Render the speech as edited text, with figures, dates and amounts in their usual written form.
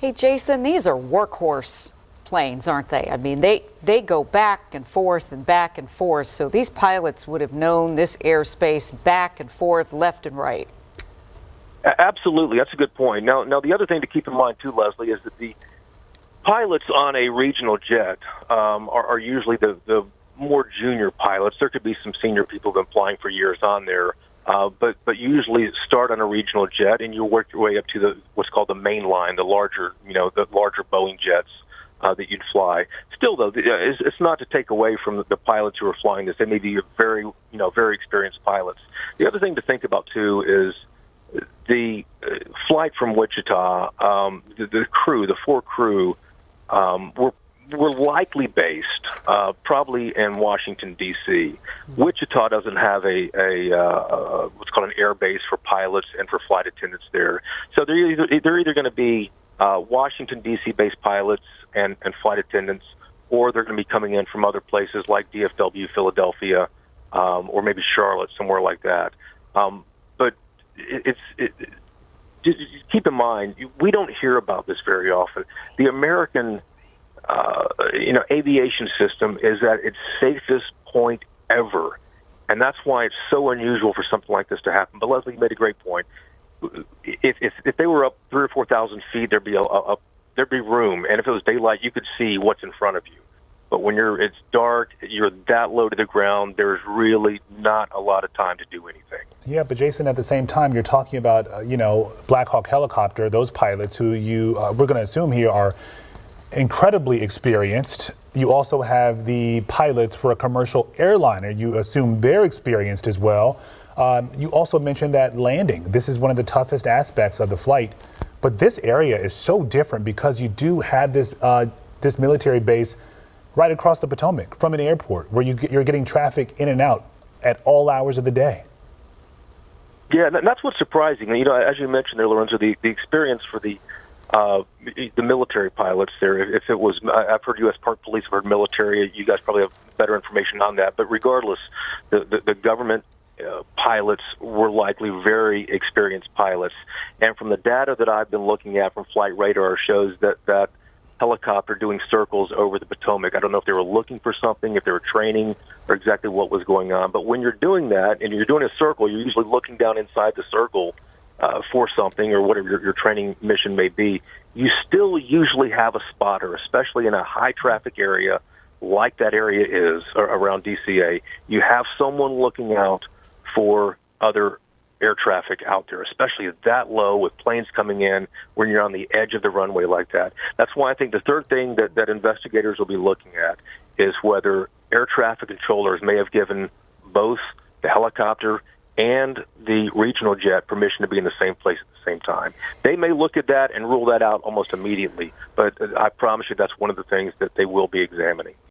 Hey, Jason, these are workhorse planes, aren't they? I mean, they go back and forth and back and forth. So these pilots would have known this airspace back and forth, left and right. Absolutely. That's a good point. Now, the other thing to keep in mind, too, Leslie, is that the pilots on a regional jet are usually the more junior pilots. There could be some senior people who've been flying for years on there, but usually start on a regional jet, and you work your way up to what's called the main line, the larger Boeing jets that you'd fly. Still, though, it's not to take away from the pilots who are flying this. They may be very experienced pilots. The other thing to think about too is the flight from Wichita. The four crew, were likely based probably in Washington, D.C. Wichita doesn't have a what's called an air base for pilots and for flight attendants there. So they're either going to be Washington, D.C. based pilots and flight attendants, or they're going to be coming in from other places like DFW, Philadelphia, or maybe Charlotte, somewhere like that. But just keep in mind, we don't hear about this very often. The American aviation system is at its safest point ever, and that's why it's so unusual for something like this to happen. But Leslie made a great point. If they were up 3,000 or 4,000 feet, there'd be room, and if it was daylight, you could see what's in front of you. But when it's dark, you're that low to the ground, there's really not a lot of time to do anything. Yeah, but Jason, at the same time, you're talking about Black Hawk helicopter, those pilots who we're going to assume here are incredibly experienced. You also have the pilots for a commercial airliner. You assume they're experienced as well. You also mentioned that landing. This is one of the toughest aspects of the flight. But this area is so different because you do have this military base right across the Potomac from an airport where you're getting traffic in and out at all hours of the day. Yeah, and that's what's surprising. As you mentioned there, Lorenzo, the experience for the military pilots there. If it was, I've heard U.S. Park Police, I've heard military. You guys probably have better information on that. But regardless, the government pilots were likely very experienced pilots. And from the data that I've been looking at from Flight Radar shows that helicopter doing circles over the Potomac. I don't know if they were looking for something, if they were training, or exactly what was going on. But when you're doing that and you're doing a circle, you're usually looking down inside the circle for something or whatever your training mission may be. You still usually have a spotter, especially in a high traffic area like that area is around DCA. You have someone looking out for other air traffic out there, especially that low with planes coming in when you're on the edge of the runway like that. That's why I think the third thing that investigators will be looking at is whether air traffic controllers may have given both the helicopter and the regional jet permission to be in the same place at the same time. They may look at that and rule that out almost immediately, but I promise you that's one of the things that they will be examining.